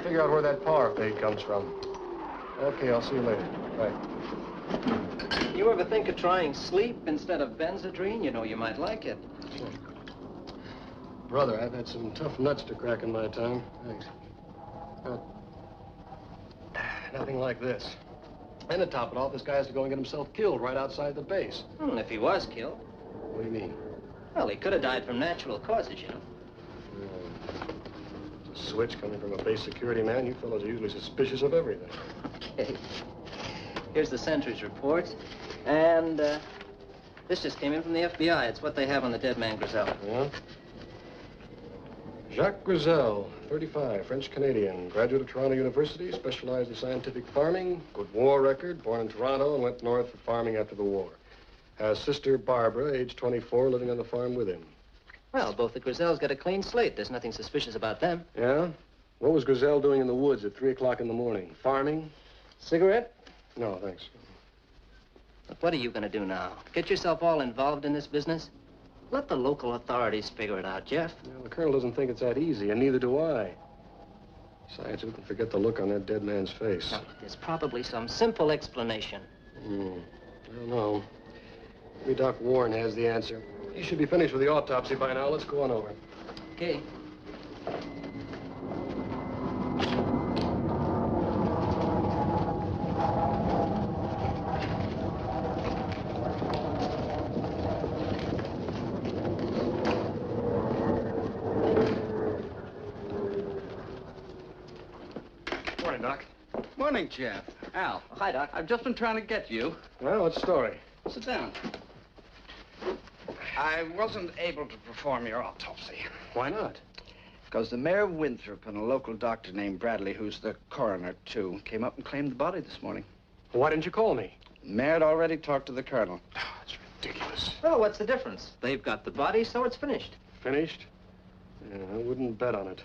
Figure out where that power fade comes from. Okay, I'll see you later. Bye. You ever think of trying sleep instead of Benzedrine? You know, you might like it. Sure. Brother, I've had some tough nuts to crack in my time. Thanks. Nothing like this. And to top it off, this guy has to go and get himself killed right outside the base. If he was killed. What do you mean? Well, he could have died from natural causes, you know. Switch coming from a base security man. You fellows are usually suspicious of everything. Okay. Here's the sentry's report. And, this just came in from the FBI. It's what they have on the dead man Grizel. Yeah? Jacques Grizel, 35, French-Canadian, graduate of Toronto University, specialized in scientific farming, good war record, born in Toronto and went north for farming after the war. Has sister Barbara, age 24, living on the farm with him. Well, both the Grizels got a clean slate. There's nothing suspicious about them. Yeah? What was Grizel doing in the woods at 3 o'clock in the morning? Farming? Cigarette? No, thanks. Look, what are you going to do now? Get yourself all involved in this business? Let the local authorities figure it out, Jeff. Well, the colonel doesn't think it's that easy, and neither do I. Besides, who can forget the look on that dead man's face? Now, there's probably some simple explanation. I don't know. Maybe Doc Warren has the answer. He should be finished with the autopsy by now. Let's go on over. Okay. Morning, Doc. Morning, Jeff. Al. Oh, hi, Doc. I've just been trying to get you. Well, what's the story? Sit down. I wasn't able to perform your autopsy. Why not? Because the mayor of Winthrop and a local doctor named Bradley, who's the coroner, too, came up and claimed the body this morning. Well, why didn't you call me? The mayor had already talked to the colonel. Oh, that's ridiculous. Well, what's the difference? They've got the body, so it's finished. Finished? Yeah, I wouldn't bet on it.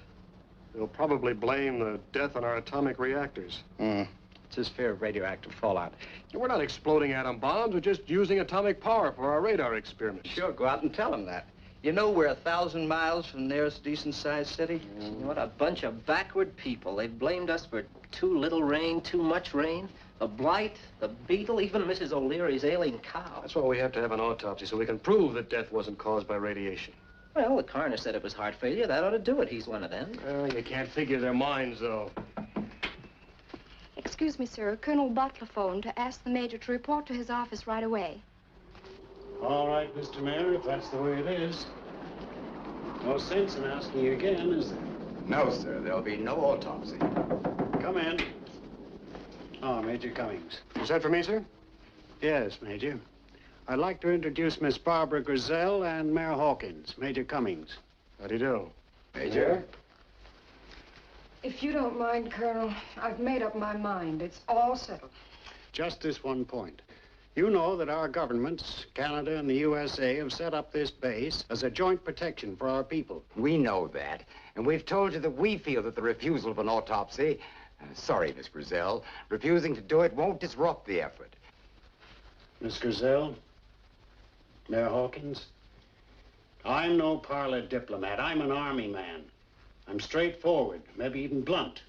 They'll probably blame the death on our atomic reactors. It's his fear of radioactive fallout. We're not exploding atom bombs. We're just using atomic power for our radar experiments. Sure, go out and tell him that. You know we're 1,000 miles from the nearest decent-sized city? What a bunch of backward people. They've blamed us for too little rain, too much rain. The blight, the beetle, even Mrs. O'Leary's ailing cow. That's why we have to have an autopsy, so we can prove that death wasn't caused by radiation. Well, the coroner said it was heart failure. That ought to do it. He's one of them. Well, you can't figure their minds, though. Excuse me, sir. Colonel Butler phoned to ask the major to report to his office right away. All right, Mr. Mayor, if that's the way it is. No sense in asking you again, is there? No, sir. There'll be no autopsy. Come in. Oh, Major Cummings. You sent for me, sir? Yes, Major. I'd like to introduce Miss Barbara Grizel and Mayor Hawkins, Major Cummings. How do you do? Major? If you don't mind, Colonel, I've made up my mind. It's all settled. Just this one point. You know that our governments, Canada and the USA, have set up this base as a joint protection for our people. We know that. And we've told you that we feel that the refusal of an autopsy, sorry, Miss Grizel, refusing to do it won't disrupt the effort. Miss Grizel, Mayor Hawkins, I'm no parlor diplomat. I'm an army man. I'm straightforward, maybe even blunt.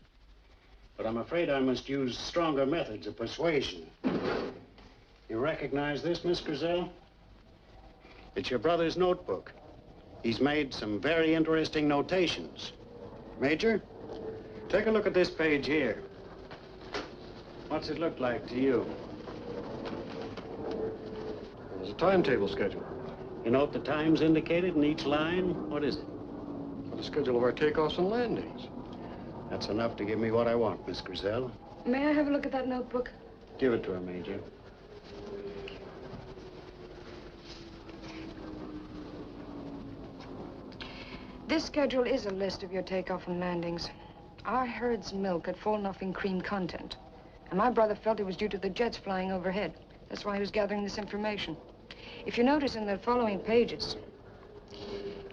But I'm afraid I must use stronger methods of persuasion. You recognize this, Miss Grizel? It's your brother's notebook. He's made some very interesting notations. Major, take a look at this page here. What's it look like to you? There's a timetable schedule. You note the times indicated in each line? What is it? The schedule of our takeoffs and landings. That's enough to give me what I want, Miss Griselle. May I have a look at that notebook? Give it to her, Major. This schedule is a list of your takeoff and landings. Our herd's milk had fallen off in cream content, and my brother felt it was due to the jets flying overhead. That's why he was gathering this information. If you notice in the following pages,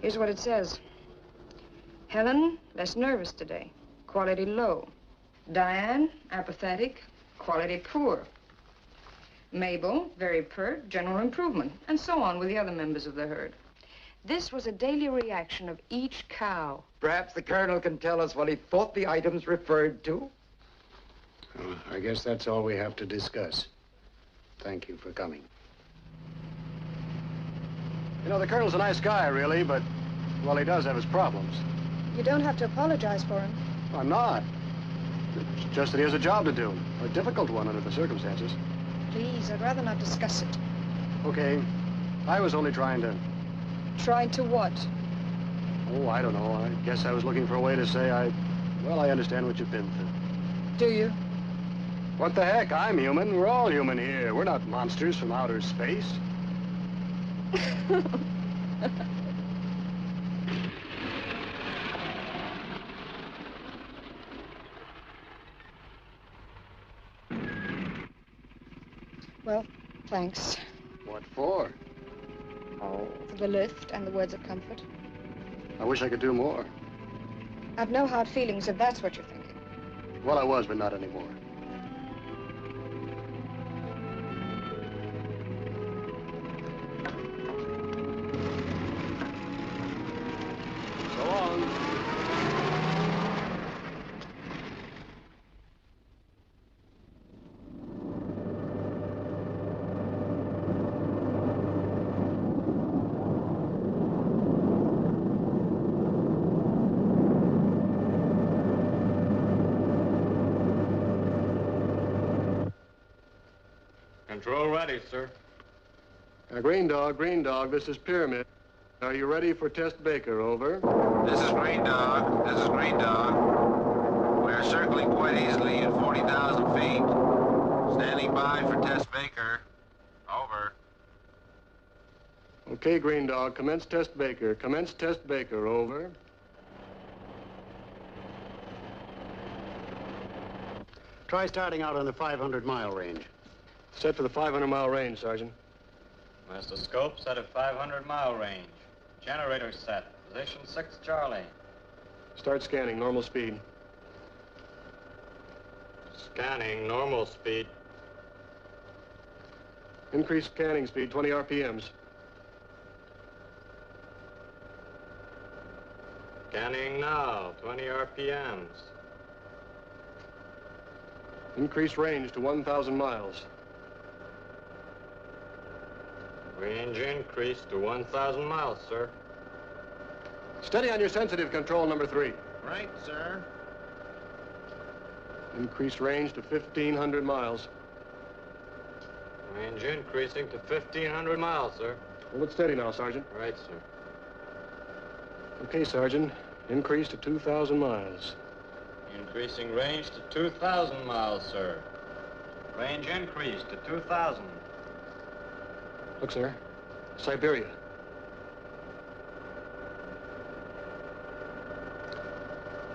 here's what it says. Helen, less nervous today. Quality low. Diane, apathetic. Quality poor. Mabel, very pert, general improvement, and so on with the other members of the herd. This was a daily reaction of each cow. Perhaps the colonel can tell us what he thought the items referred to? Well, I guess that's all we have to discuss. Thank you for coming. You know, the colonel's a nice guy, really, but, well, he does have his problems. You don't have to apologize for him. I'm not. It's just that he has a job to do. A difficult one under the circumstances. Please, I'd rather not discuss it. Okay. I was only trying to... Tried to what? Oh, I don't know. I guess I was looking for a way to say well, I understand what you've been through. Do you? What the heck? I'm human. We're all human here. We're not monsters from outer space. Well, thanks. What for? Oh, for the lift and the words of comfort. I wish I could do more. I've no hard feelings if that's what you're thinking. Well, I was, but not anymore. So long. Control ready, sir. Green Dog, this is Pyramid. Are you ready for Test Baker? Over. This is Green Dog. This is Green Dog. We are circling quite easily at 40,000 feet. Standing by for Test Baker. Over. Okay, Green Dog, commence Test Baker. Commence Test Baker. Over. Try starting out on the 500-mile range. Set for the 500-mile range, Sergeant. Master scope set at 500-mile range. Generator set. Position 6 Charlie. Start scanning, normal speed. Scanning, normal speed. Increase scanning speed, 20 RPMs. Scanning now, 20 RPMs. Increase range to 1,000 miles. Range increased to 1,000 miles, sir. Steady on your sensitive control, number 3. Right, sir. Increase range to 1,500 miles. Range increasing to 1,500 miles, sir. Hold it steady now, Sergeant. Right, sir. Okay, Sergeant. Increase to 2,000 miles. Increasing range to 2,000 miles, sir. Range increased to 2,000. Look, sir. Siberia.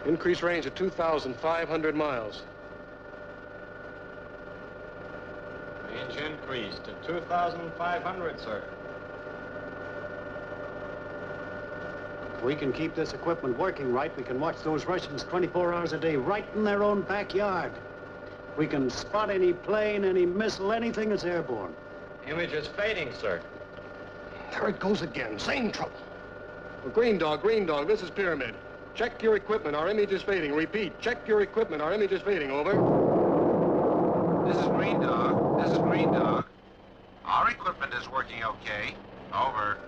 Increase range to 2,500 miles. Range increased to 2,500, sir. If we can keep this equipment working right, we can watch those Russians 24 hours a day right in their own backyard. We can spot any plane, any missile, anything that's airborne. Image is fading, sir. There it goes again. Same trouble. Well, Green Dog, this is Pyramid. Check your equipment. Our image is fading. Repeat, check your equipment. Our image is fading. Over. This is Green Dog. This is Green Dog. Our equipment is working okay. Over.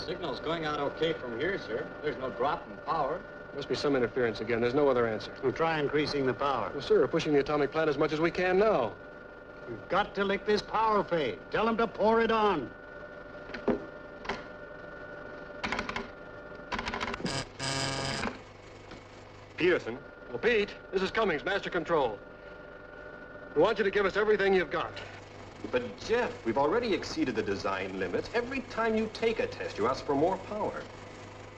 Signal's going out okay from here, sir. There's no drop in power. Must be some interference again. There's no other answer. We'll try increasing the power. Well, sir, we're pushing the atomic plant as much as we can now. We've got to lick this power fade. Tell them to pour it on. Peterson. Well, Pete, this is Cummings, Master Control. We want you to give us everything you've got. But, Jeff, we've already exceeded the design limits. Every time you take a test, you ask for more power.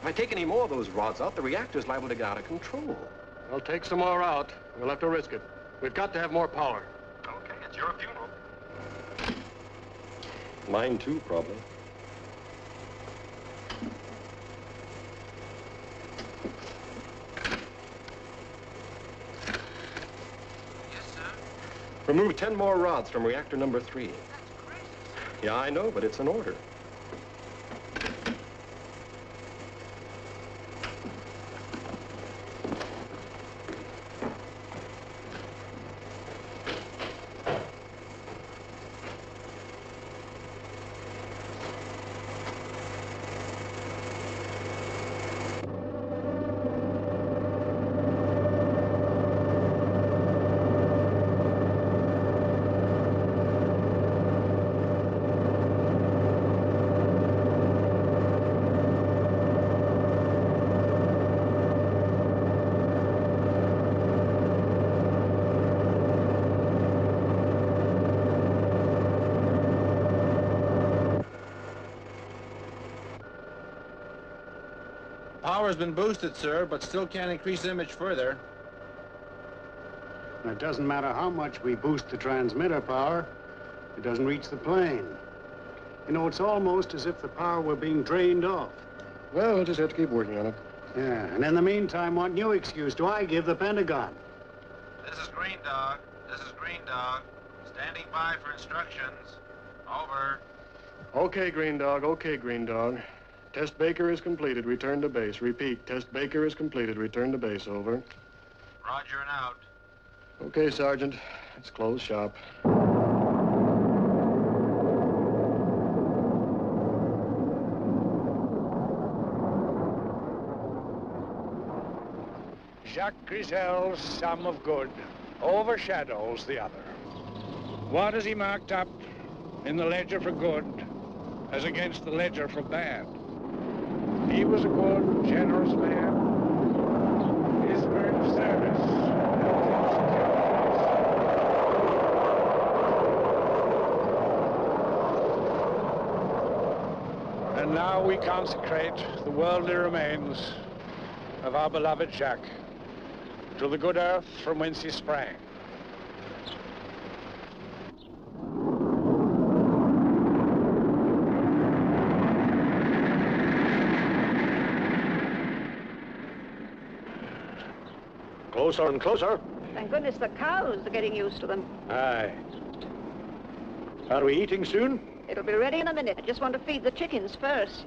If I take any more of those rods out, the reactor's liable to get out of control. Well, take some more out. We'll have to risk it. We've got to have more power. Okay, it's your funeral. Mine, too, probably. Yes, sir? Remove 10 more rods from reactor number 3. That's crazy, sir. Yeah, I know, but it's an order. Power's been boosted, sir, but still can't increase the image further. It doesn't matter how much we boost the transmitter power, it doesn't reach the plane. You know, it's almost as if the power were being drained off. Well, we'll just have to keep working on it. Yeah, and in the meantime, what new excuse do I give the Pentagon? This is Green Dog. This is Green Dog. Standing by for instructions. Over. Okay, Green Dog. Okay, Green Dog. Test Baker is completed. Return to base. Repeat. Test Baker is completed. Return to base. Over. Roger and out. Okay, Sergeant. Let's close shop. Jacques Grisel's sum of good overshadows the other. What has he marked up in the ledger for good as against the ledger for bad? He was a good, generous man. His earned service held him secure. And now we consecrate the worldly remains of our beloved Jacques to the good earth from whence he sprang. Closer and closer. Thank goodness the cows are getting used to them. Aye. Are we eating soon? It'll be ready in a minute. I just want to feed the chickens first.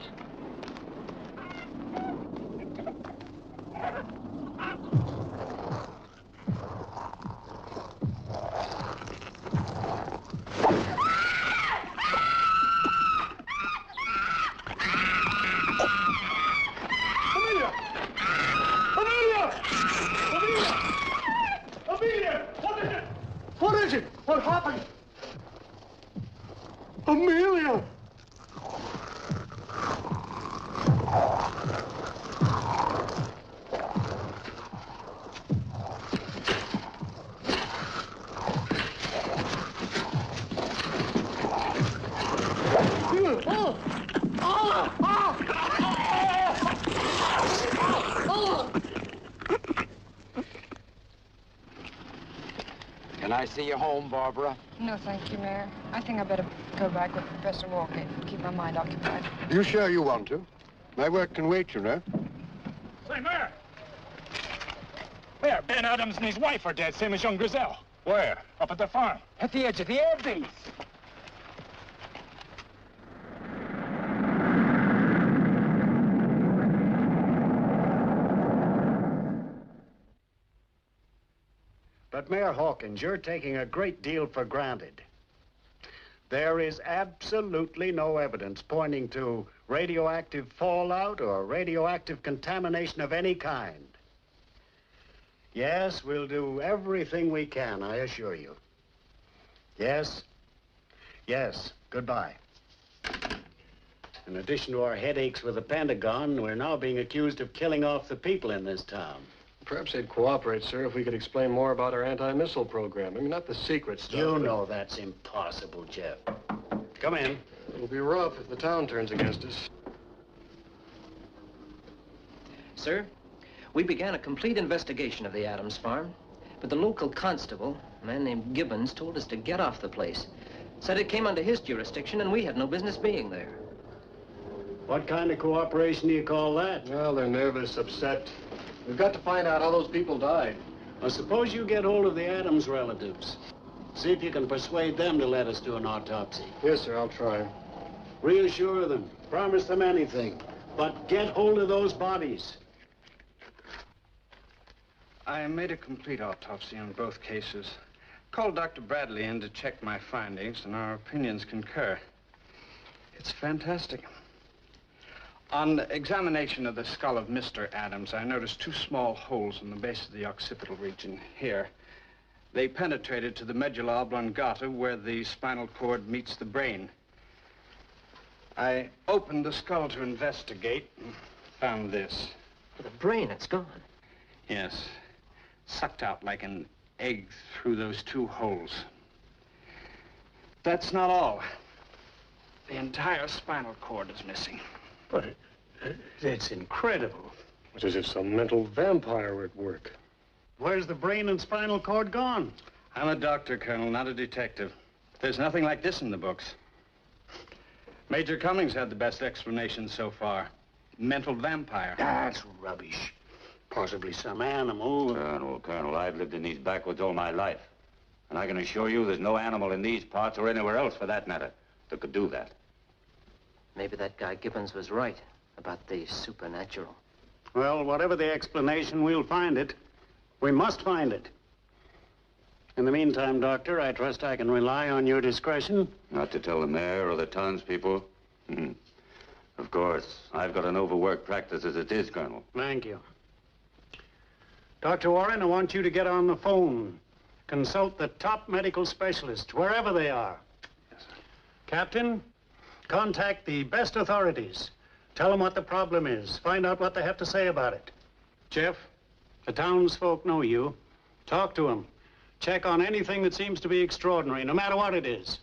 What is it? What happened? Amelia! Can I see you home, Barbara? No, thank you, Mayor. I think I better go back with Professor Walker. Keep my mind occupied. You sure you want to? My work can wait, you know. Say, Mayor! Mayor, Ben Adams and his wife are dead, same as young Griselle. Where? Up at the farm. At the edge of the air base. But, Mayor Hawkins, you're taking a great deal for granted. There is absolutely no evidence pointing to radioactive fallout or radioactive contamination of any kind. Yes, we'll do everything we can, I assure you. Yes. Yes. Goodbye. In addition to our headaches with the Pentagon, we're now being accused of killing off the people in this town. Perhaps they'd cooperate, sir, if we could explain more about our anti-missile program. I mean, not the secret stuff. You know that's impossible, Jeff. Come in. It'll be rough if the town turns against us. Sir, we began a complete investigation of the Adams farm, but the local constable, a man named Gibbons, told us to get off the place. Said it came under his jurisdiction and we had no business being there. What kind of cooperation do you call that? Well, they're nervous, upset. We've got to find out how those people died. Well, suppose you get hold of the Adams relatives. See if you can persuade them to let us do an autopsy. Yes, sir, I'll try. Reassure them. Promise them anything. But get hold of those bodies. I made a complete autopsy on both cases. Called Dr. Bradley in to check my findings, and our opinions concur. It's fantastic. On examination of the skull of Mr. Adams, I noticed 2 small holes in the base of the occipital region here. They penetrated to the medulla oblongata, where the spinal cord meets the brain. I opened the skull to investigate and found this. The brain, it's gone. Yes. Sucked out like an egg through those 2 holes. That's not all. The entire spinal cord is missing. But it's incredible. It's as if some mental vampire were at work. Where's the brain and spinal cord gone? I'm a doctor, Colonel, not a detective. There's nothing like this in the books. Major Cummings had the best explanation so far. Mental vampire. That's rubbish. Possibly some animal. Colonel, I've lived in these backwoods all my life. And I can assure you there's no animal in these parts or anywhere else, for that matter, that could do that. Maybe that guy Gibbons was right about the supernatural. Well, whatever the explanation, we'll find it. We must find it. In the meantime, Doctor, I trust I can rely on your discretion. Not to tell the mayor or the townspeople? Of course. I've got an overworked practice as it is, Colonel. Thank you. Dr. Warren, I want you to get on the phone. Consult the top medical specialists, wherever they are. Yes, sir. Captain, contact the best authorities. Tell them what the problem is. Find out what they have to say about it. Jeff, the townsfolk know you. Talk to them. Check on anything that seems to be extraordinary, no matter what it is.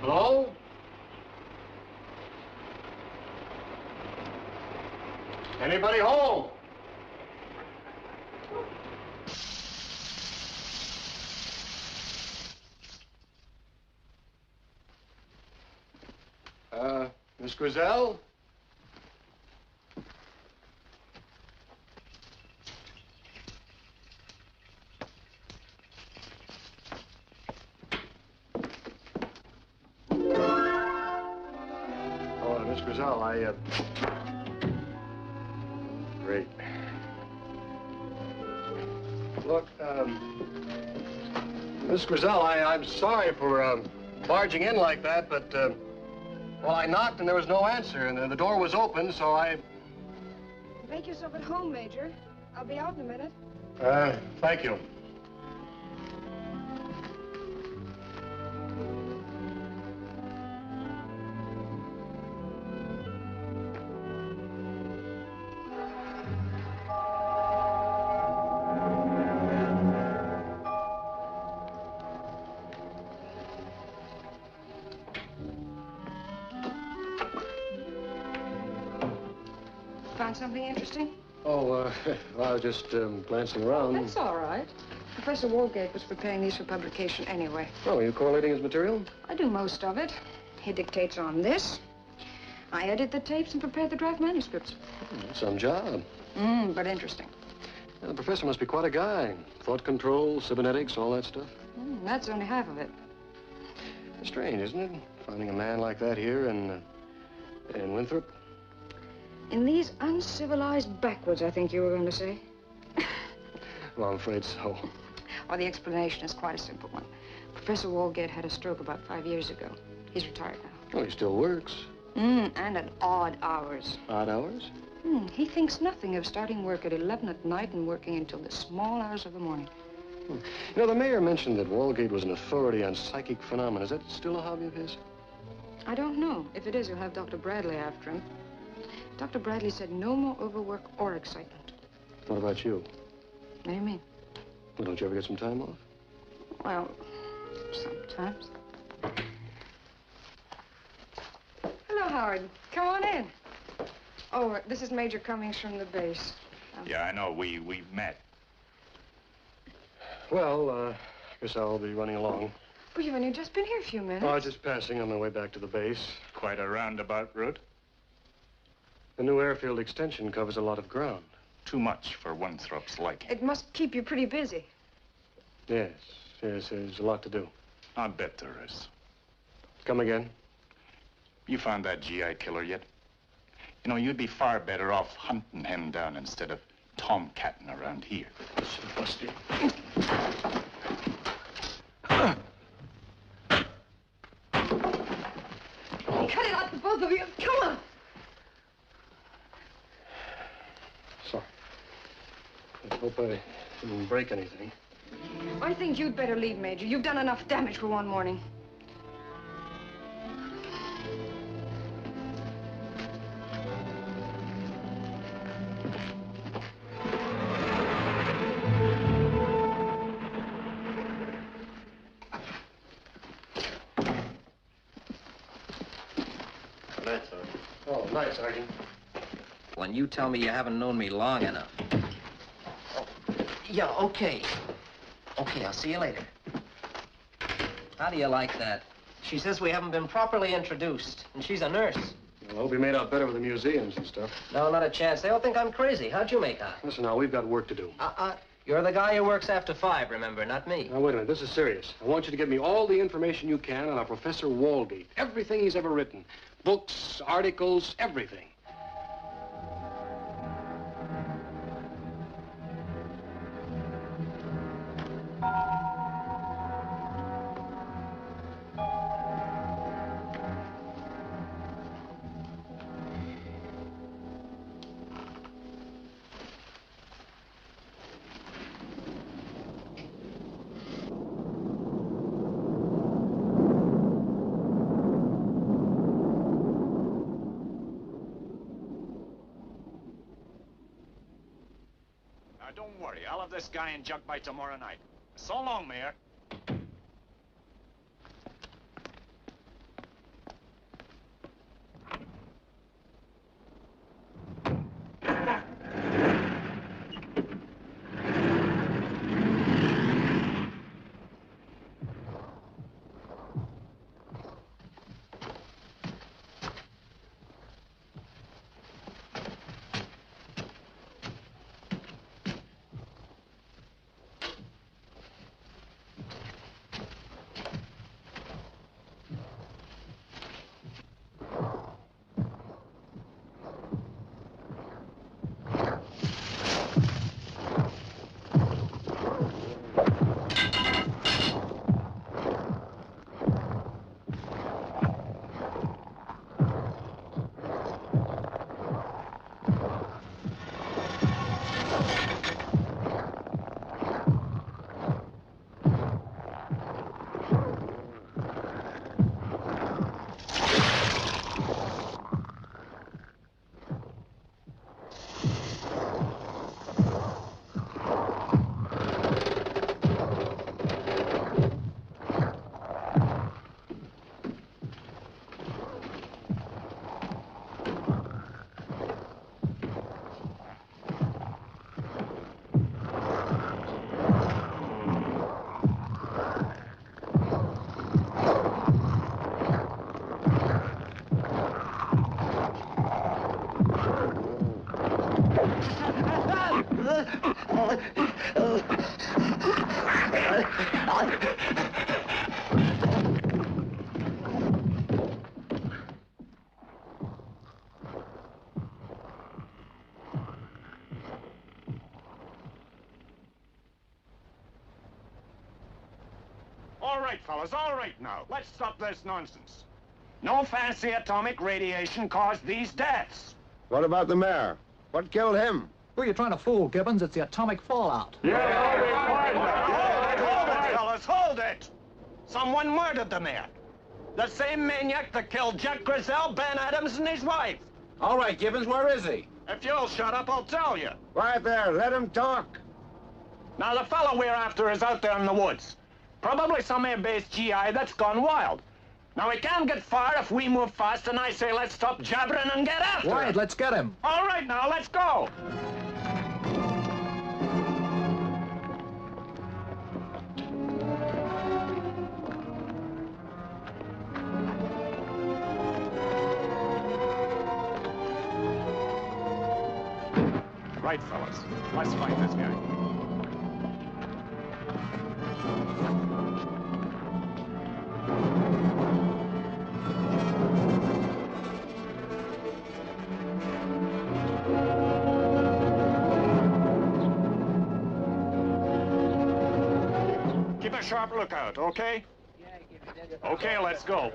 Hello? Anybody home? Miss Grizel? Miss Grizel, Great. Look, Miss Grizel, I'm sorry for, barging in like that, but, well, I knocked and there was no answer, and the door was open, so I... Make yourself at home, Major. I'll be out in a minute. Thank you. find something interesting? Oh, well, I was just glancing around. That's all right. Professor Walgate was preparing these for publication anyway. Oh, are you correlating his material? I do most of it. He dictates on this. I edit the tapes and prepare the draft manuscripts. Some job. But interesting. Yeah, the professor must be quite a guy. Thought control, cybernetics, all that stuff. That's only half of it. It's strange, isn't it? Finding a man like that here in Winthrop. In these uncivilized backwoods, I think you were going to say. Well, I'm afraid so. Well, the explanation is quite a simple one. Professor Walgate had a stroke about 5 years ago. He's retired now. Well, he still works. And at odd hours. Odd hours? He thinks nothing of starting work at 11 at night and working until the small hours of the morning. You know, the mayor mentioned that Walgate was an authority on psychic phenomena. Is that still a hobby of his? I don't know. If it is, he'll have Dr. Bradley after him. Dr. Bradley said no more overwork or excitement. What about you? What do you mean? Well, don't you ever get some time off? Well, sometimes. Hello, Howard. Come on in. Oh, this is Major Cummings from the base. Yeah, I know. We've met. Well, I guess I'll be running along. Oh, you've only just been here a few minutes. Oh, just passing on my way back to the base. Quite a roundabout route. The new airfield extension covers a lot of ground. Too much for Winthrop's liking. It must keep you pretty busy. Yes, there's a lot to do. I bet there is. Come again? You found that GI killer yet? You know, you'd be far better off hunting him down instead of tomcatting around here. Busted. Cut it out, the both of you. Come on. Sorry. I hope I didn't break anything. I think you'd better leave, Major. You've done enough damage for one morning. Oh, night, Sergeant. When you tell me you haven't known me long enough. Oh, yeah, okay. Okay, I'll see you later. How do you like that? She says we haven't been properly introduced, and she's a nurse. Well, I hope you made out better with the museums and stuff. No, not a chance. They all think I'm crazy. How'd you make out? Listen now, we've got work to do. You're the guy who works after 5, remember, not me. Now, wait a minute. This is serious. I want you to give me all the information you can on our Professor Walgate. Everything he's ever written. Books, articles, everything. Don't worry. I'll have this guy in jug by tomorrow night. So long, Mayor. All right, fellas, all right now. Let's stop this nonsense. No fancy atomic radiation caused these deaths. What about the mayor? What killed him? Who are you trying to fool, Gibbons? It's the atomic fallout. Hold it, fellas, hold it! Someone murdered the mayor. The same maniac that killed Jack Grizzell, Ben Adams, and his wife. All right, Gibbons, where is he? If you'll shut up, I'll tell you. Right there, let him talk. Now, the fellow we're after is out there in the woods. Probably some air-based GI that's gone wild. Now, we can't get far if we move fast, and I say let's stop jabbering and get after him. Right, let's get him. All right, now, let's go. Right, fellas. Let's fight this guy. Keep a sharp lookout, okay? Okay, let's go.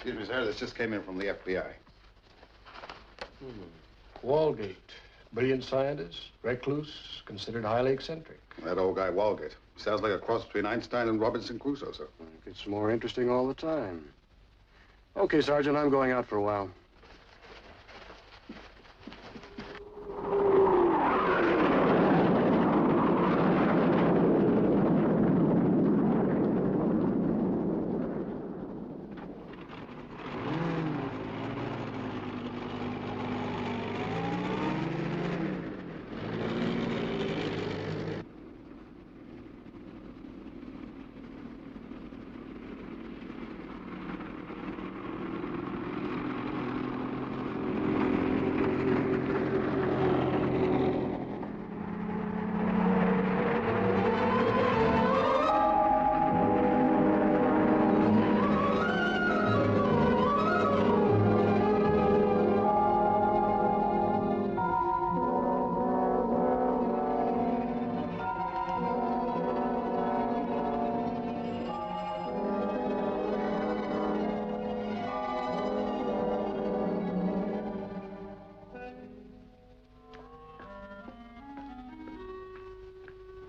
Excuse me, sir. This just came in from the FBI. Walgate. Brilliant scientist, recluse, considered highly eccentric. That old guy, Walgate. Sounds like a cross between Einstein and Robinson Crusoe, sir. It gets more interesting all the time. Okay, Sergeant, I'm going out for a while.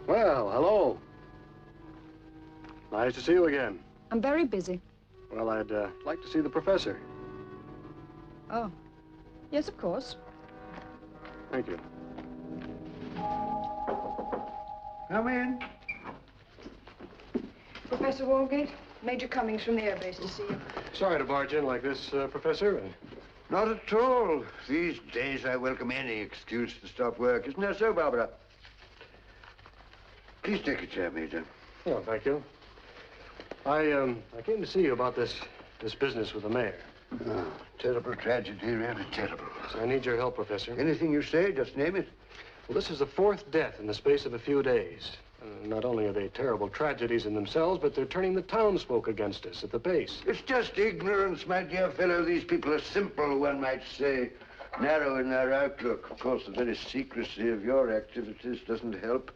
Well, hello. Nice to see you again. I'm very busy. Well, I'd like to see the professor. Oh. Yes, of course. Thank you. Come in. Professor Walgate, Major Cummings from the airbase to see you. Sorry to barge in like this, Professor. Not at all. These days I welcome any excuse to stop work. Isn't that so, Barbara? Please take a chair, Major. Oh, thank you. I came to see you about this business with the mayor. Oh, terrible tragedy, really terrible. So I need your help, Professor. Anything you say, just name it. Well, this is the fourth death in the space of a few days. Not only are they terrible tragedies in themselves, but they're turning the townsfolk against us at the base. It's just ignorance, my dear fellow. These people are simple, one might say, narrow in their outlook. Of course, the very secrecy of your activities doesn't help.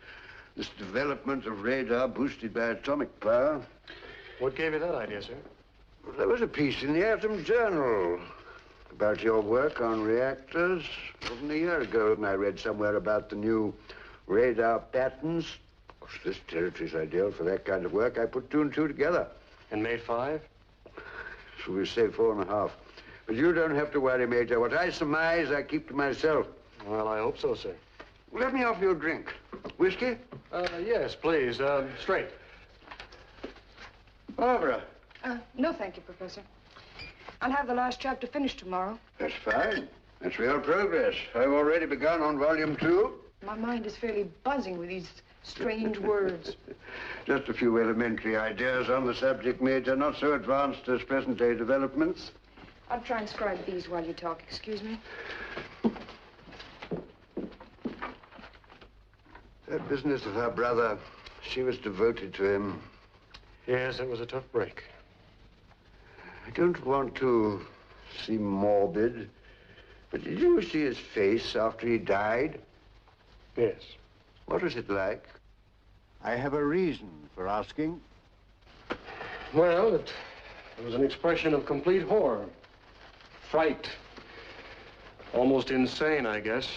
This development of radar boosted by atomic power. What gave you that idea, sir? Well, there was a piece in the Atom Journal about your work on reactors. It wasn't a year ago, and I read somewhere about the new radar patterns. Of course, this territory's ideal for that kind of work. I put two and two together. And made 5? We say 4.5. But you don't have to worry, Major. What I surmise, I keep to myself. Well, I hope so, sir. Let me offer you a drink. Whiskey? Yes, please. Straight. Barbara. No, thank you, Professor. I'll have the last chapter finished tomorrow. That's fine. That's real progress. I've already begun on volume 2. My mind is fairly buzzing with these strange words. Just a few elementary ideas on the subject, Major. Not so advanced as present-day developments. I'll transcribe these while you talk. Excuse me. That business of her brother, she was devoted to him. Yes, it was a tough break. I don't want to seem morbid, but did you see his face after he died? Yes. What was it like? I have a reason for asking. Well, it was an expression of complete horror. Fright. Almost insane, I guess.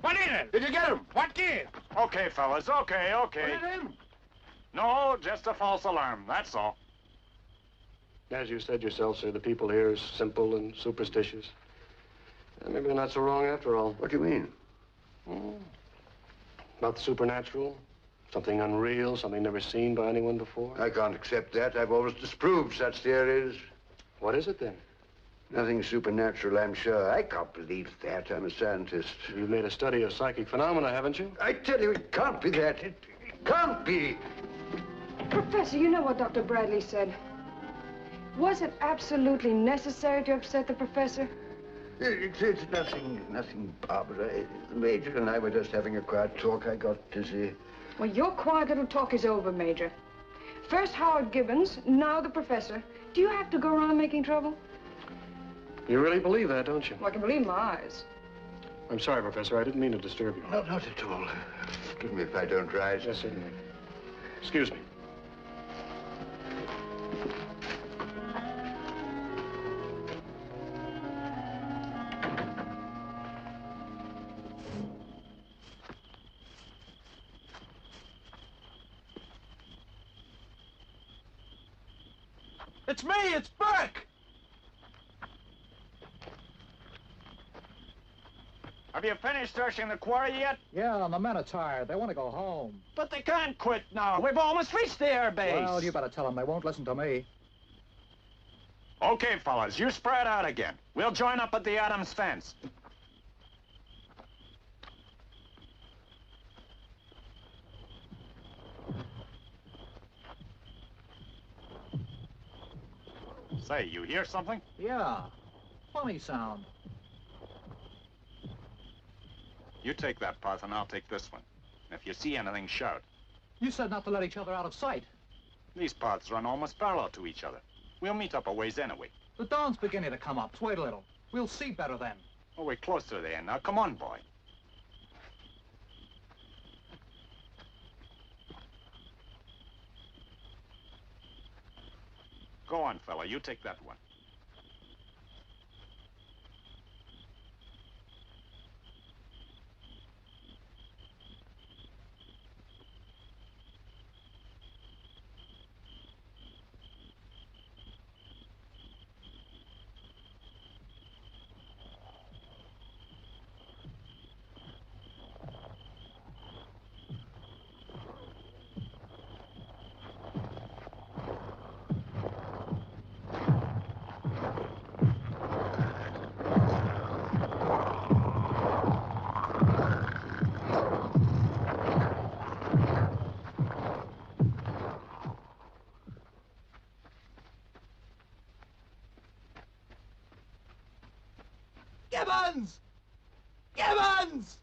What is it? Did you get him? What kid? Okay, fellas, okay. Was it him? No, just a false alarm, that's all. As you said yourself, sir, the people here are simple and superstitious. Maybe they're not so wrong after all. What do you mean? About the supernatural, something unreal, something never seen by anyone before. I can't accept that. I've always disproved such theories. What is it, then? Nothing supernatural, I'm sure. I can't believe that. I'm a scientist. You've made a study of psychic phenomena, haven't you? I tell you, it can't be that. It can't be. Professor, you know what Dr. Bradley said. Was it absolutely necessary to upset the professor? It's nothing, Barbara. The Major and I were just having a quiet talk. I got dizzy. Well, your quiet little talk is over, Major. First Howard Gibbons, now the professor. Do you have to go around making trouble? You really believe that, don't you? Well, I can believe my eyes. I'm sorry, Professor. I didn't mean to disturb you. No, not at all. Forgive me if I don't rise. Yes, certainly. Excuse me. It's me, it's Burke! Have you finished searching the quarry yet? Yeah, and the men are tired. They want to go home. But they can't quit now. We've almost reached the air base. Well, you better tell them they won't listen to me. Okay, fellas, you spread out again. We'll join up at the Adams fence. Say, you hear something? Yeah. Funny sound. You take that path and I'll take this one. And if you see anything, shout. You said not to let each other out of sight. These paths run almost parallel to each other. We'll meet up a ways anyway. The dawn's beginning to come up. Just wait a little. We'll see better then. Oh, we're close to the end. Now, come on, boy. Go on, fella. You take that one. Gibbons! Gibbons!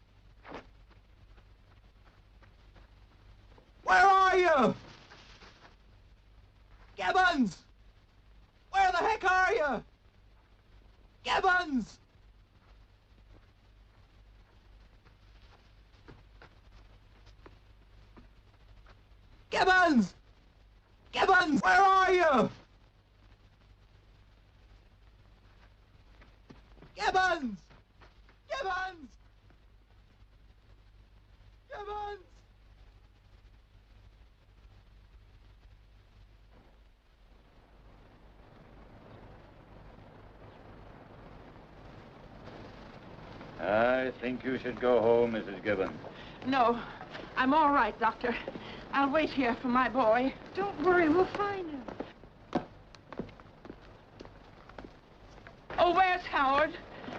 Where are you? Gibbons! Where the heck are you? Gibbons! Gibbons! Gibbons, where are you? Gibbons! Gibbons! Gibbons! I think you should go home, Mrs. Gibbons. No, I'm all right, Doctor. I'll wait here for my boy. Don't worry, we'll find him. Oh, where's Howard?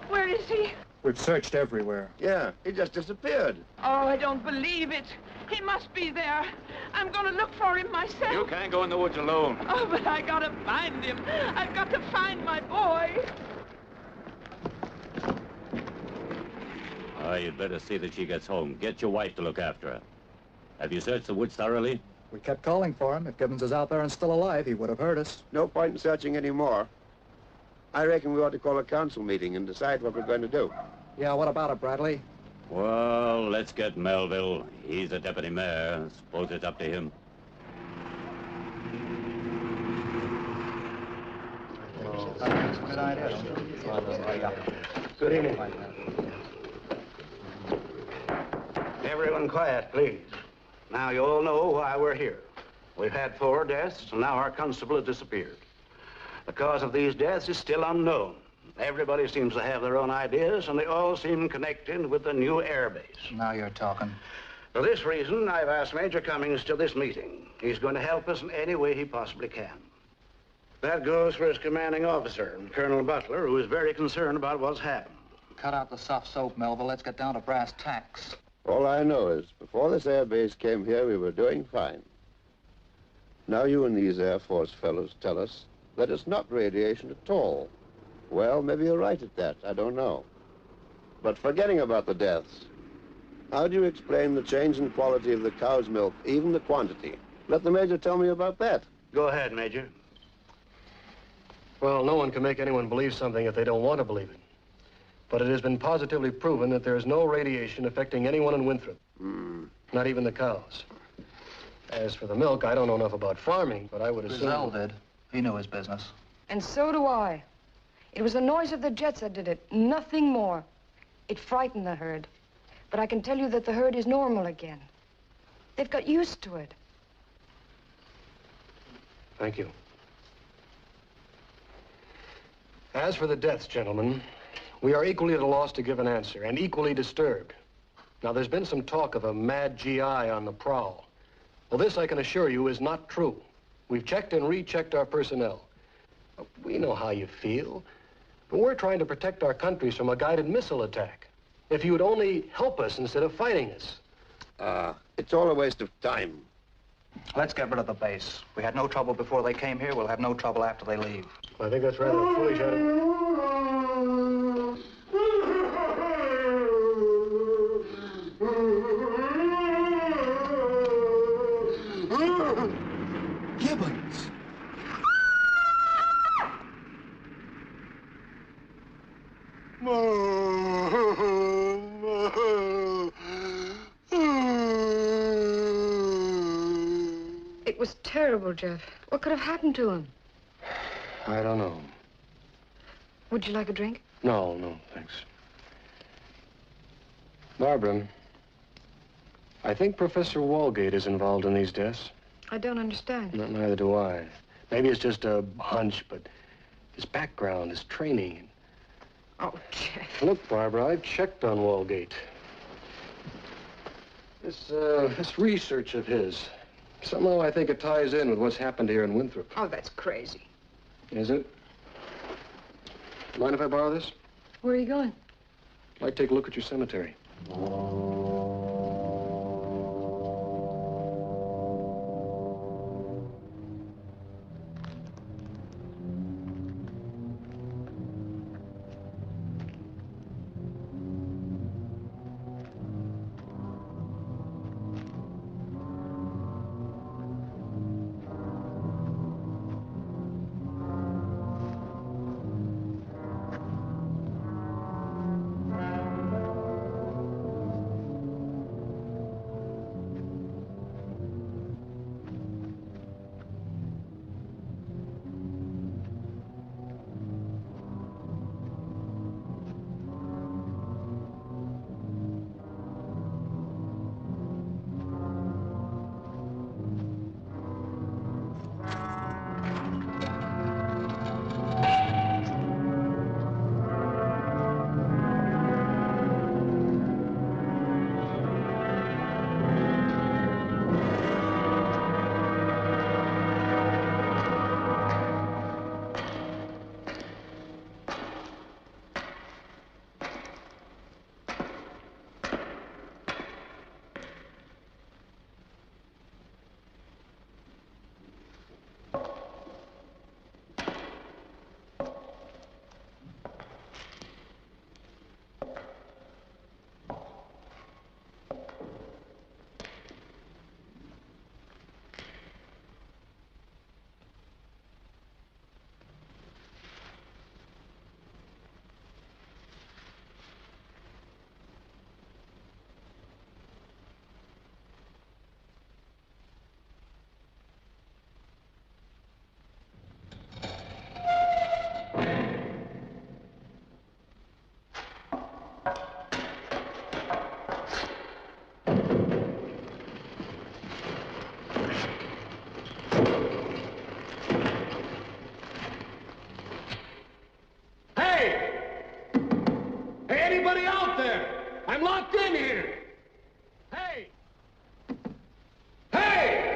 Where is he? We've searched everywhere. Yeah, he just disappeared. Oh, I don't believe it. He must be there. I'm going to look for him myself. You can't go in the woods alone. Oh, but I got to find him. I've got to find my boy. Oh, you'd better see that she gets home. Get your wife to look after her. Have you searched the woods thoroughly? We kept calling for him. If Gibbons is out there and still alive, he would have heard us. No point in searching anymore. I reckon we ought to call a council meeting and decide what we're going to do. Yeah, what about it, Bradley? Well, let's get Melville. He's a deputy mayor. Suppose it's up to him. That's a good idea. Good evening. Everyone quiet, please. Now, you all know why we're here. We've had 4 deaths, and now our constable has disappeared. The cause of these deaths is still unknown. Everybody seems to have their own ideas, and they all seem connected with the new air base. Now you're talking. For this reason, I've asked Major Cummings to this meeting. He's going to help us in any way he possibly can. That goes for his commanding officer, Colonel Butler, who is very concerned about what's happened. Cut out the soft soap, Melville. Let's get down to brass tacks. All I know is, before this air base came here, we were doing fine. Now you and these Air Force fellows tell us that it's not radiation at all. Well, maybe you're right at that. I don't know. But forgetting about the deaths, how do you explain the change in quality of the cow's milk, even the quantity? Let the Major tell me about that. Go ahead, Major. Well, no one can make anyone believe something if they don't want to believe it. But it has been positively proven that there is no radiation affecting anyone in Winthrop. Not even the cows. As for the milk, I don't know enough about farming, but I would assume... Giselle did. He knew his business. And so do I. It was the noise of the jets that did it, nothing more. It frightened the herd. But I can tell you that the herd is normal again. They've got used to it. Thank you. As for the deaths, gentlemen, we are equally at a loss to give an answer, and equally disturbed. Now, there's been some talk of a mad GI on the prowl. Well, this, I can assure you, is not true. We've checked and rechecked our personnel. We know how you feel, but we're trying to protect our countries from a guided missile attack. If you would only help us instead of fighting us. It's all a waste of time. Let's get rid of the base. We had no trouble before they came here. We'll have no trouble after they leave. I think that's rather a foolish attitude. Gibbons! It was terrible, Jeff. What could have happened to him? I don't know. Would you like a drink? No, thanks. Barbara, I think Professor Walgate is involved in these deaths. I don't understand. Neither do I. Maybe it's just a hunch, but his background, his training. Oh, Jeff. Look, Barbara, I've checked on Walgate. This research of his, somehow I think it ties in with what's happened here in Winthrop. Oh, that's crazy. Is it? Mind if I borrow this? Where are you going? I'd like to take a look at your cemetery. Anybody out there? I'm locked in here. Hey! Hey!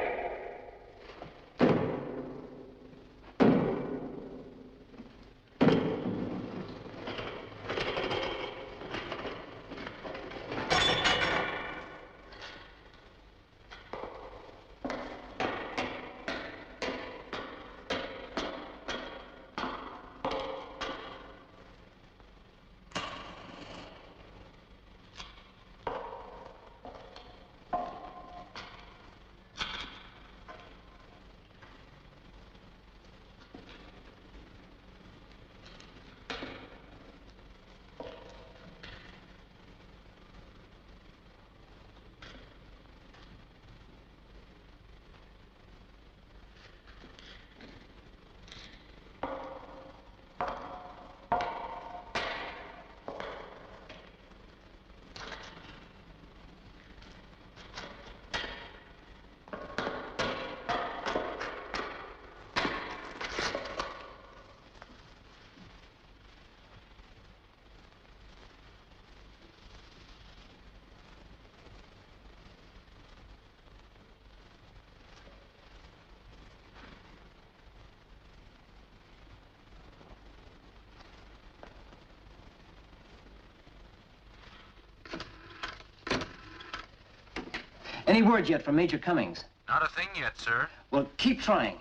Any word yet from Major Cummings? Not a thing yet, sir. Well, keep trying.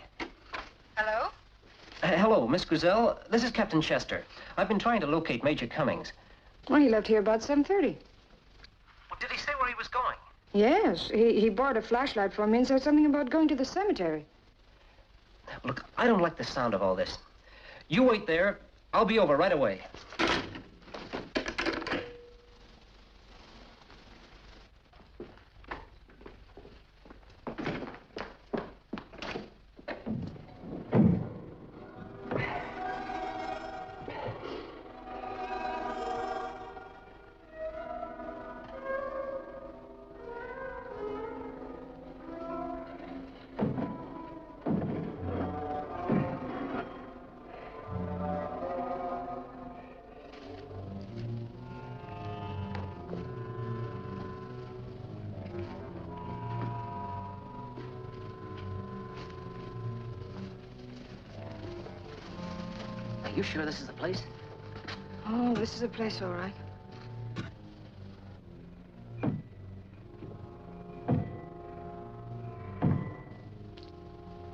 Hello? Hello, Miss Griselle. This is Captain Chester. I've been trying to locate Major Cummings. Well, he left here about 7:30. Well, did he say where he was going? Yes, he borrowed a flashlight from me and said something about going to the cemetery. Look, I don't like the sound of all this. You wait there. I'll be over right away. Are you sure this is the place? Oh, this is the place, all right.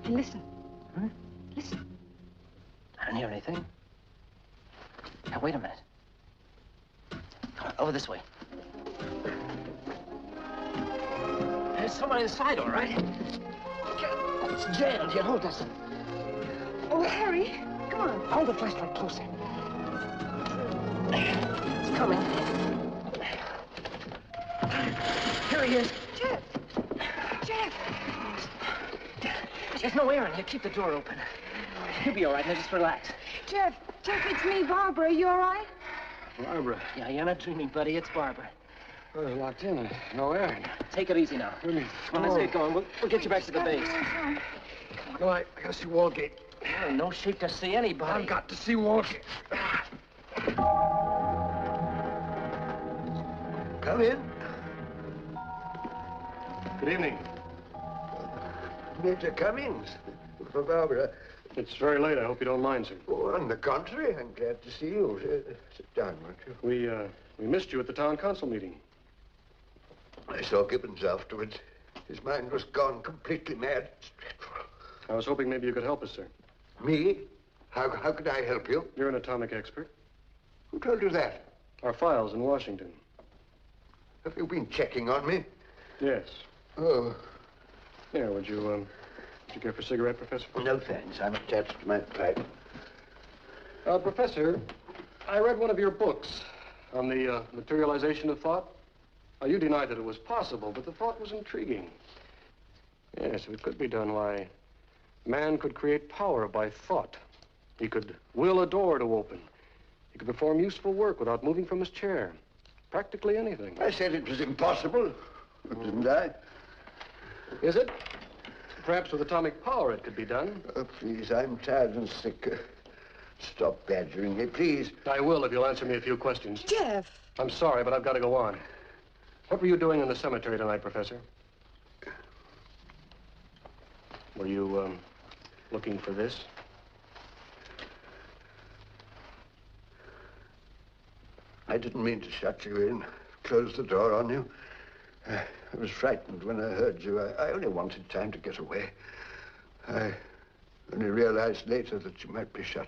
Hey, listen. Huh? Listen. I don't hear anything. Now, wait a minute. Come on, over this way. There's someone inside, all right. It's jammed. Here, hold this. Oh, Harry, come on. Hold the flashlight closer. It's coming. Here he is. Jeff! Jeff! There's no air in here. Keep the door open. You'll be all right. Now just relax. Jeff, it's me, Barbara. Are you all right? Barbara. Yeah, you're not dreaming, buddy. It's Barbara. I was locked in. No air. Take it easy now. Come on, let's get going. We'll get you back to the base. No, I gotta see Walgate. Oh, no shape to see anybody. I've got to see Walgate. Come in. Good evening. Major Cummings. For Barbara. It's very late. I hope you don't mind, sir. Oh, on the contrary, I'm glad to see you. Sit down, won't you? We missed you at the town council meeting. I saw Gibbons afterwards. His mind was gone completely mad. It's dreadful. I was hoping maybe you could help us, sir. Me? How could I help you? You're an atomic expert. Who told you that? Our files in Washington. Have you been checking on me? Yes. Oh. Here, would you care for a cigarette, Professor? No, thanks. I'm attached to my pipe. Professor, I read one of your books on the materialization of thought. You denied that it was possible, but the thought was intriguing. Yes, if it could be done, why, man could create power by thought. He could will a door to open. He could perform useful work without moving from his chair. Practically anything. I said it was impossible, didn't I? Is it? Perhaps with atomic power it could be done. Oh, please, I'm tired and sick. Stop badgering me, please. I will if you'll answer me a few questions. Jeff. I'm sorry, but I've got to go on. What were you doing in the cemetery tonight, Professor? Were you, looking for this? I didn't mean to shut you in, close the door on you. I was frightened when I heard you. I only wanted time to get away. I only realized later that you might be shut,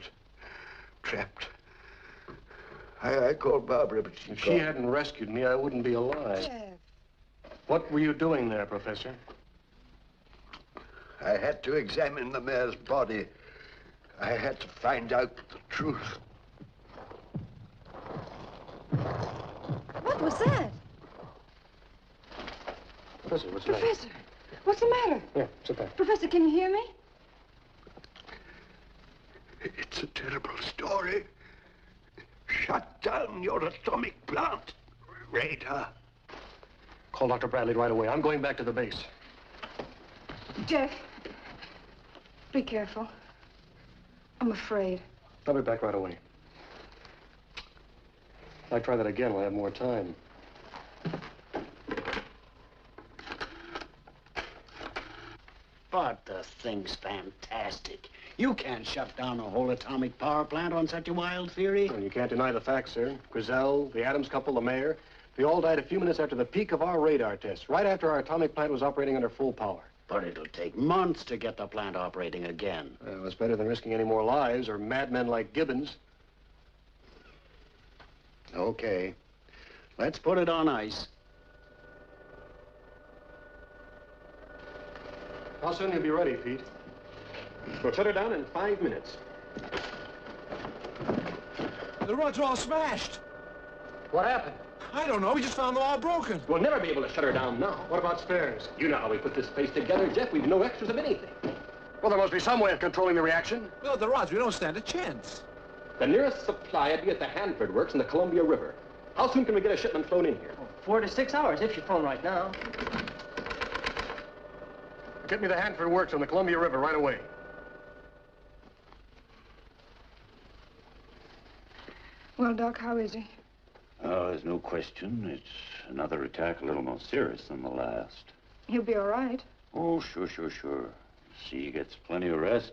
trapped. I called Barbara, but if she hadn't rescued me, I wouldn't be alive. Jeff. What were you doing there, Professor? I had to examine the mare's body. I had to find out the truth. What was that? Professor, what's the matter? Professor, what's the matter? Here, sit down. Professor, can you hear me? It's a terrible story. Shut down your atomic plant, Radar. Call Dr. Bradley right away. I'm going back to the base. Jeff, be careful. I'm afraid. I'll be back right away. If I try that again, we'll have more time. But the thing's fantastic. You can't shut down a whole atomic power plant on such a wild theory. Well, you can't deny the facts, sir. Griselle, the Adams couple, the mayor, they all died a few minutes after the peak of our radar tests, right after our atomic plant was operating under full power. But it'll take months to get the plant operating again. Well, it's better than risking any more lives or madmen like Gibbons. Okay. Let's put it on ice. How soon you'll be ready, Pete? We'll shut her down in 5 minutes. The rods are all smashed. What happened? I don't know. We just found them all broken. We'll never be able to shut her down now. What about spares? You know how we put this place together, Jeff. We've no extras of anything. Well, there must be some way of controlling the reaction. Well, the rods, we don't stand a chance. The nearest supply would be at the Hanford Works in the Columbia River. How soon can we get a shipment flown in here? 4 to 6 hours if you phone right now. Get me the Hanford Works on the Columbia River right away. Well, Doc, how is he? Oh, there's no question. It's another attack a little more serious than the last. He'll be all right. Oh, sure. See, he gets plenty of rest.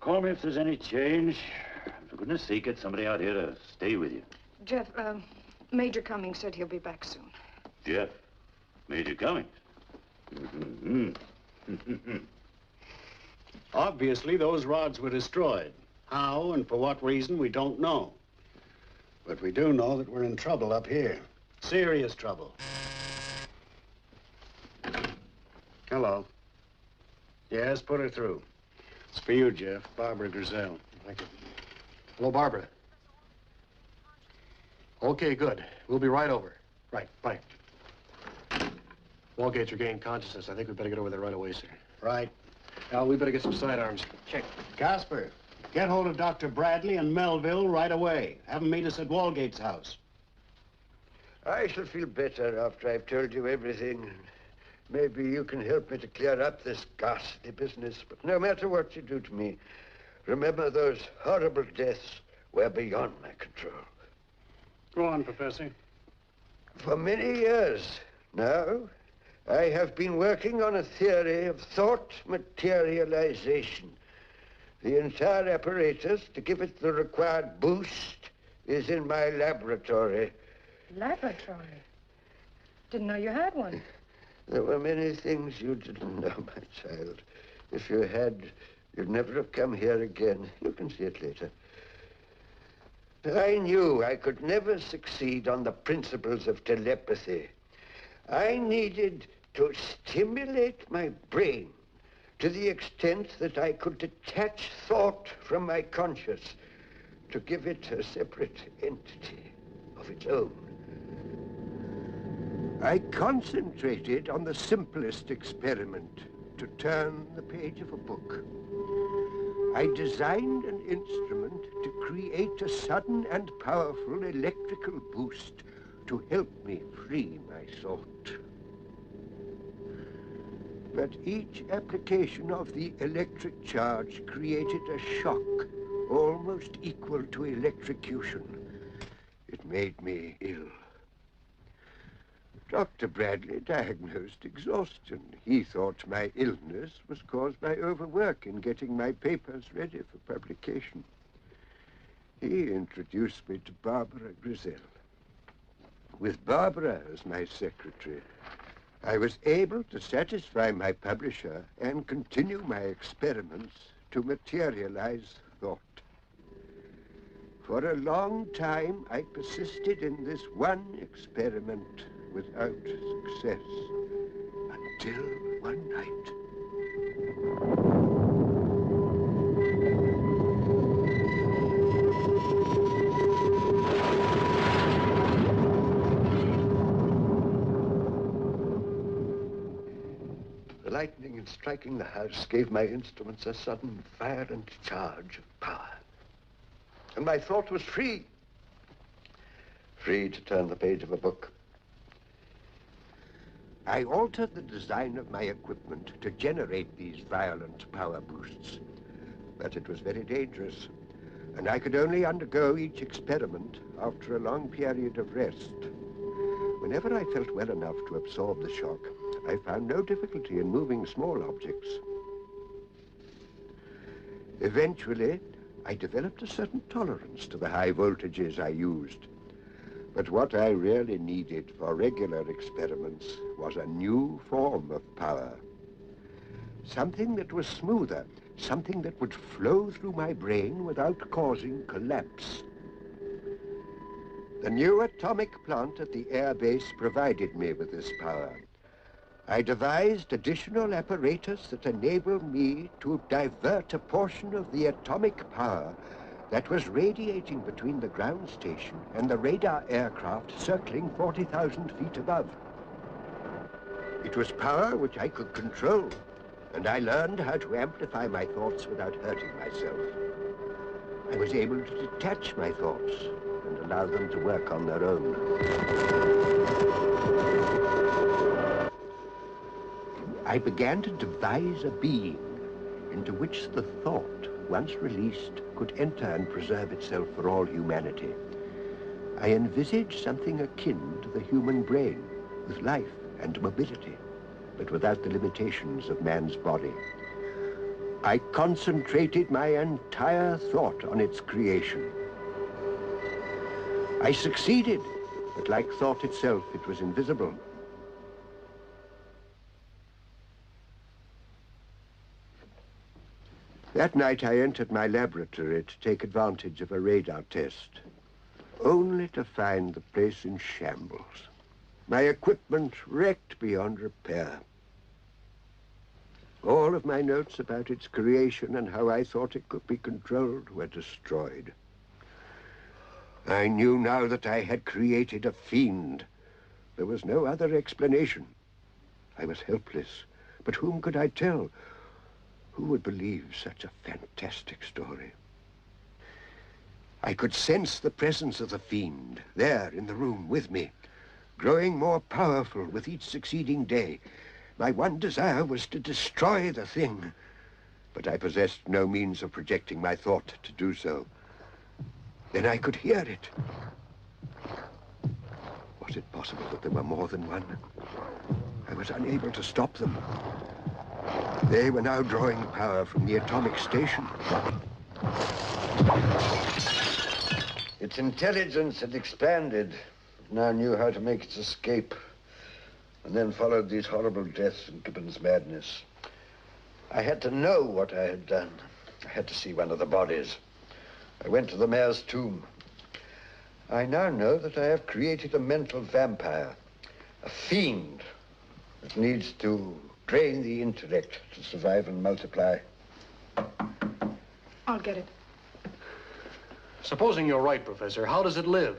Call me if there's any change. For goodness sake, get somebody out here to stay with you. Jeff, Major Cummings said he'll be back soon. Jeff, Major Cummings. Obviously, those rods were destroyed. How and for what reason, we don't know. But we do know that we're in trouble up here. Serious trouble. Hello. Yes, put her through. It's for you, Jeff. Barbara Griselle. Thank you. Hello, Barbara. Okay, good. We'll be right over. Right, bye. Walgate's regained consciousness. I think we better get over there right away, sir. Right. Al, we better get some sidearms. Check. Casper, get hold of Dr. Bradley and Melville right away. Have them meet us at Walgate's house. I shall feel better after I've told you everything. Maybe you can help me to clear up this ghastly business. But no matter what you do to me, remember those horrible deaths were beyond my control. Go on, Professor. For many years now, I have been working on a theory of thought materialization. The entire apparatus to give it the required boost is in my laboratory. Laboratory? Didn't know you had one. There were many things you didn't know, my child. If you had, you'd never have come here again. You can see it later. I knew I could never succeed on the principles of telepathy. I needed to stimulate my brain to the extent that I could detach thought from my conscious to give it a separate entity of its own. I concentrated on the simplest experiment, to turn the page of a book. I designed an instrument to create a sudden and powerful electrical boost to help me free my thought. But each application of the electric charge created a shock almost equal to electrocution. It made me ill. Dr. Bradley diagnosed exhaustion. He thought my illness was caused by overwork in getting my papers ready for publication. He introduced me to Barbara Griselle. With Barbara as my secretary, I was able to satisfy my publisher and continue my experiments to materialize thought. For a long time, I persisted in this one experiment without success, until one night. The lightning in striking the house gave my instruments a sudden violent charge of power. And my thought was free. Free to turn the page of a book. I altered the design of my equipment to generate these violent power boosts. But it was very dangerous, and I could only undergo each experiment after a long period of rest. Whenever I felt well enough to absorb the shock, I found no difficulty in moving small objects. Eventually, I developed a certain tolerance to the high voltages I used. But what I really needed for regular experiments was a new form of power. Something that was smoother, something that would flow through my brain without causing collapse. The new atomic plant at the air base provided me with this power. I devised additional apparatus that enabled me to divert a portion of the atomic power that was radiating between the ground station and the radar aircraft circling 40,000 feet above. It was power which I could control, and I learned how to amplify my thoughts without hurting myself. I was able to detach my thoughts and allow them to work on their own. I began to devise a being into which the thought, once released, could enter and preserve itself for all humanity. I envisaged something akin to the human brain, with life and mobility, but without the limitations of man's body. I concentrated my entire thought on its creation. I succeeded, but like thought itself, it was invisible. That night, I entered my laboratory to take advantage of a radar test, only to find the place in shambles. My equipment wrecked beyond repair. All of my notes about its creation and how I thought it could be controlled were destroyed. I knew now that I had created a fiend. There was no other explanation. I was helpless, but whom could I tell? Who would believe such a fantastic story? I could sense the presence of the fiend there in the room with me, growing more powerful with each succeeding day. My one desire was to destroy the thing, but I possessed no means of projecting my thought to do so. Then I could hear it. Was it possible that there were more than one? I was unable to stop them. They were now drawing power from the atomic station. Its intelligence had expanded. It now knew how to make its escape. And then followed these horrible deaths and Gibbon's madness. I had to know what I had done. I had to see one of the bodies. I went to the mayor's tomb. I now know that I have created a mental vampire, a fiend that needs to drain the intellect to survive and multiply. I'll get it. Supposing you're right, Professor, how does it live?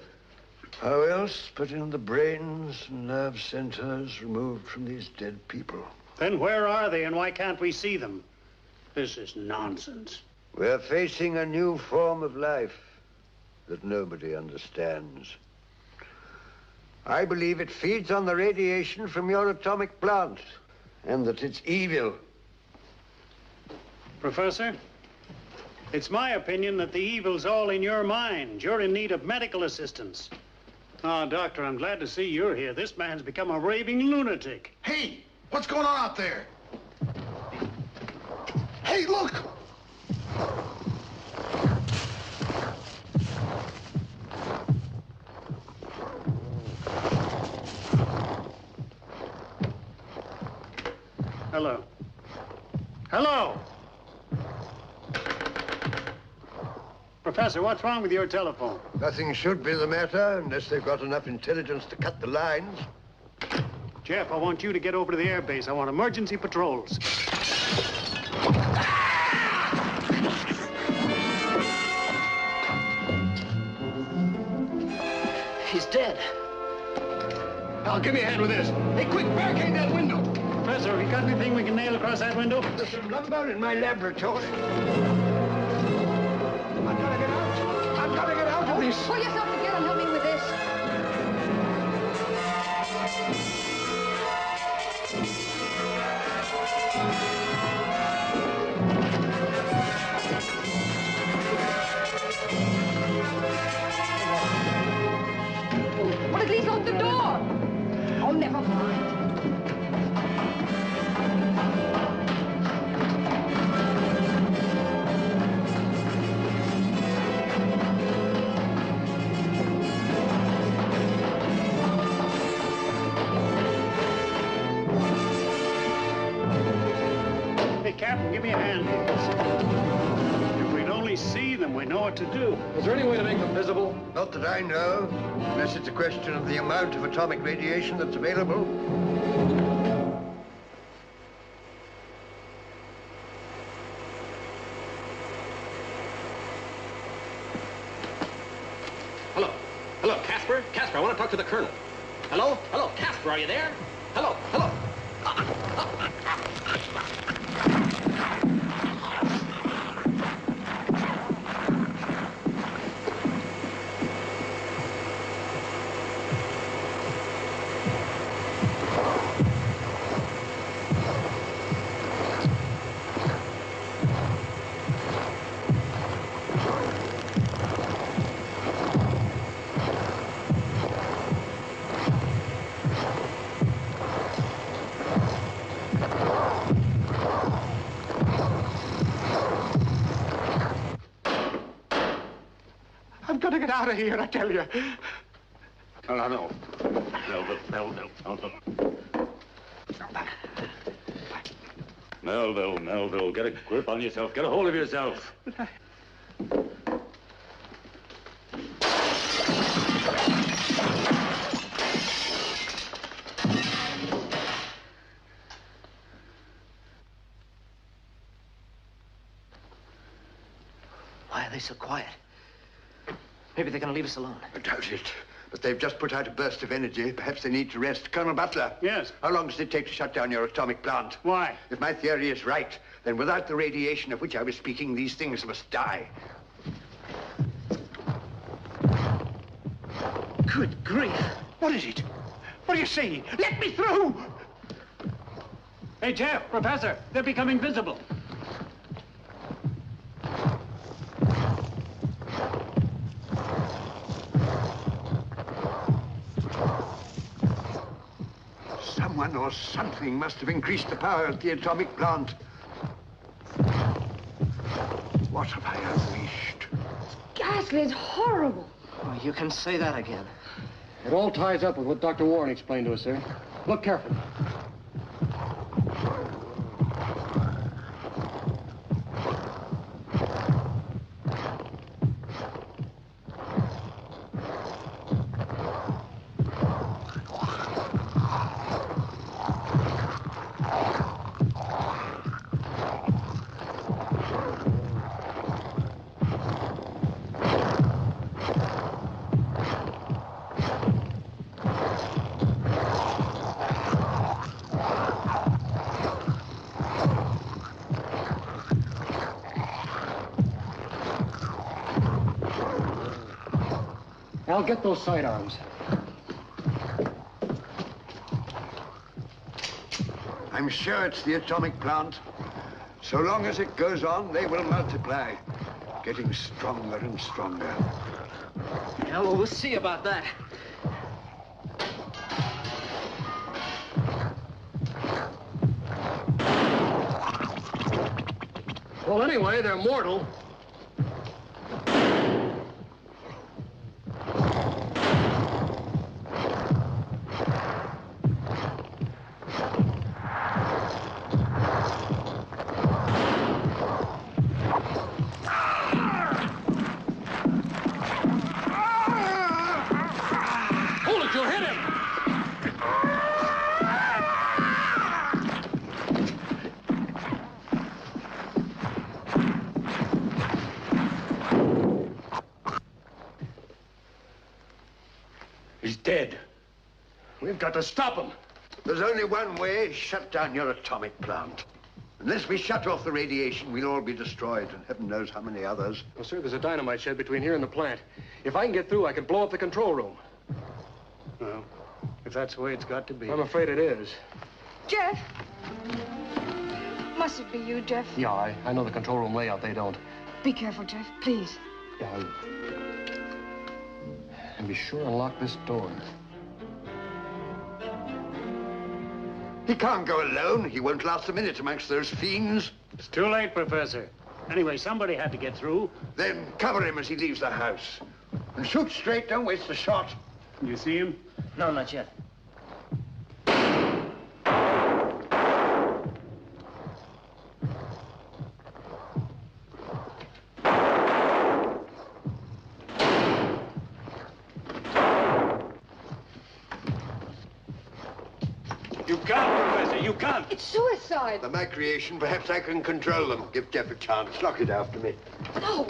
How else but in the brains and nerve centers removed from these dead people? Then where are they and why can't we see them? This is nonsense. We're facing a new form of life that nobody understands. I believe it feeds on the radiation from your atomic plant, and that it's evil. Professor, It's my opinion that the evil's all in your mind. You're in need of medical assistance. Oh, Doctor, I'm glad to see you're here. This man's become a raving lunatic. Hey, what's going on out there? Hey, look! Hello. Hello! Professor, what's wrong with your telephone? Nothing should be the matter unless they've got enough intelligence to cut the lines. Jeff, I want you to get over to the airbase. I want emergency patrols. He's dead. Al, give me a hand with this. Hey, quick, barricade that window. Professor, have you got anything we can nail across that window? There's some lumber in my laboratory. I've got to get out. I've got to get out of this. Pull yourself together and help me with this. Well, at least lock the door. Oh, never mind. Hey, Captain, give me a hand. If we'd only see them, we know what to do. Is there any way to make them visible? Not that I know, unless it's a question of the amount of atomic radiation that's available. Hello. Hello, Casper? Casper, I want to talk to the Colonel. Hello? Hello, Casper, are you there? Hello? Hello? I've got to get out of here, I tell you. No. Melville, get a grip on yourself. Get a hold of yourself. Why are they so quiet? Maybe they're going to leave us alone. I doubt it. But they've just put out a burst of energy. Perhaps they need to rest. Colonel Butler. Yes? How long does it take to shut down your atomic plant? Why? If my theory is right, then without the radiation of which I was speaking, these things must die. Good grief. What is it? What are you saying? Let me through! Hey, Jeff, Professor, they're becoming visible. Someone or something must have increased the power at the atomic plant. What have I unleashed? Ghastly, it's horrible. Oh, you can say that again. It all ties up with what Dr. Warren explained to us, sir. Look carefully. Al, get those sidearms. I'm sure it's the atomic plant. So long as it goes on, they will multiply. getting stronger and stronger. Yeah, well, we'll see about that. Well, anyway, they're mortal. Hold it, you'll hit him! He's dead. We've got to stop him. There's only one way. Shut down your atomic plant. Unless we shut off the radiation, we'll all be destroyed, and heaven knows how many others. Well, sir, there's a dynamite shed between here and the plant. If I can get through, I can blow up the control room. Well, if that's the way it's got to be. I'm afraid it is. Jeff! Must it be you, Jeff? Yeah, I know the control room layout. They don't. Be careful, Jeff, please. Yeah, and be sure and lock this door. He can't go alone. He won't last a minute amongst those fiends. It's too late, Professor. Anyway, somebody had to get through. Then cover him as he leaves the house. And shoot straight, don't waste a shot. You see him? No, not yet. You can't, Professor, you can't. It's suicide. They're my creation. Perhaps I can control them. Give Jeff a chance. Lock it after me. No.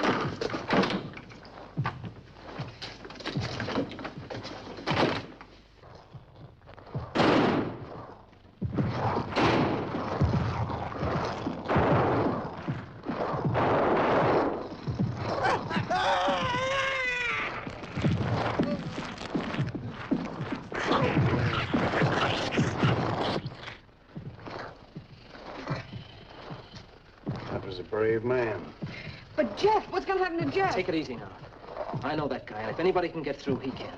That was a brave man. But Jeff, what's going to happen to Jeff? Take it easy now. I know that guy, and if anybody can get through, he can.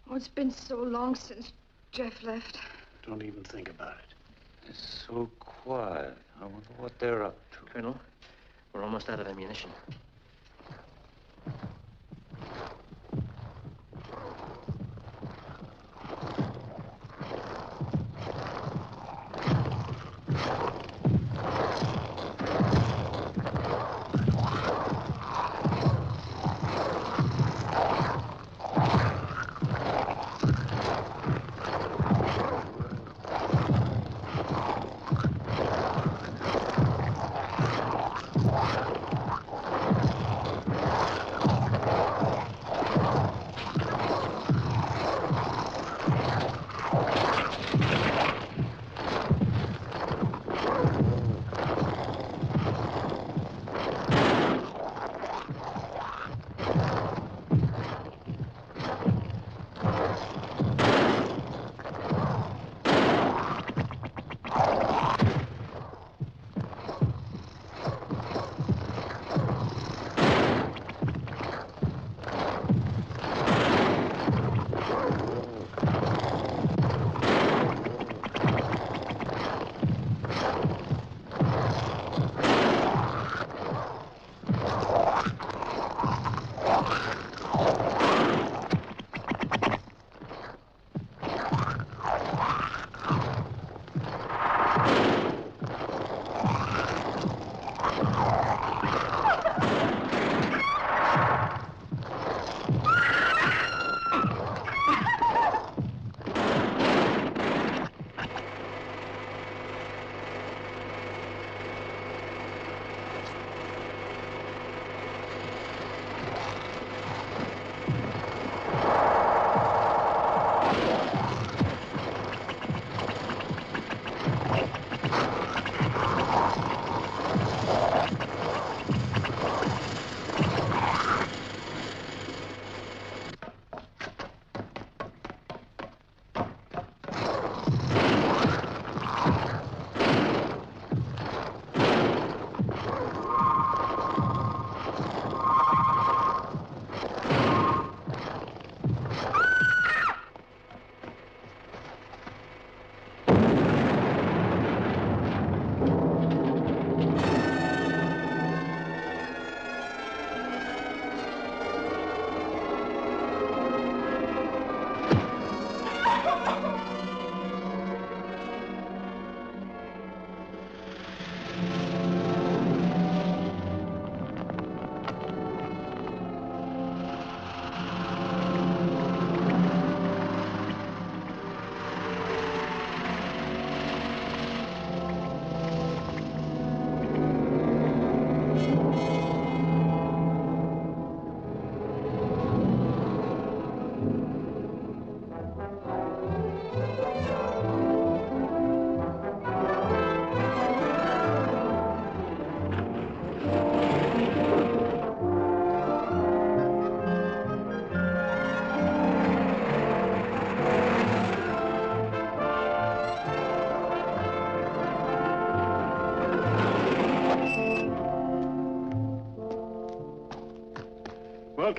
Oh, it's been so long since Jeff left. Don't even think about it. It's so quiet. I wonder what they're up to. Colonel, we're almost out of ammunition.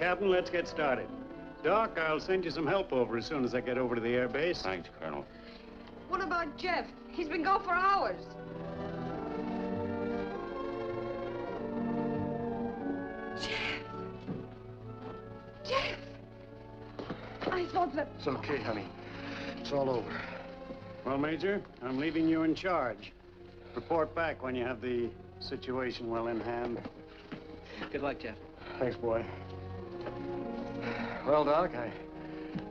Captain. Let's get started. Doc, I'll send you some help over as soon as I get over to the air base. Thanks, Colonel. What about Jeff? He's been gone for hours. Jeff! I thought that... It's okay, honey. It's all over. Well, Major, I'm leaving you in charge. Report back when you have the situation well in hand. Good luck, Jeff. Thanks, boy. Well, Doc, I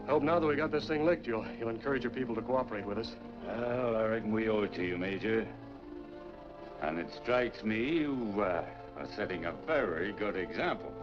hope now that we got this thing licked, you'll encourage your people to cooperate with us. Well, I reckon we owe it to you, Major. And it strikes me you are setting a very good example.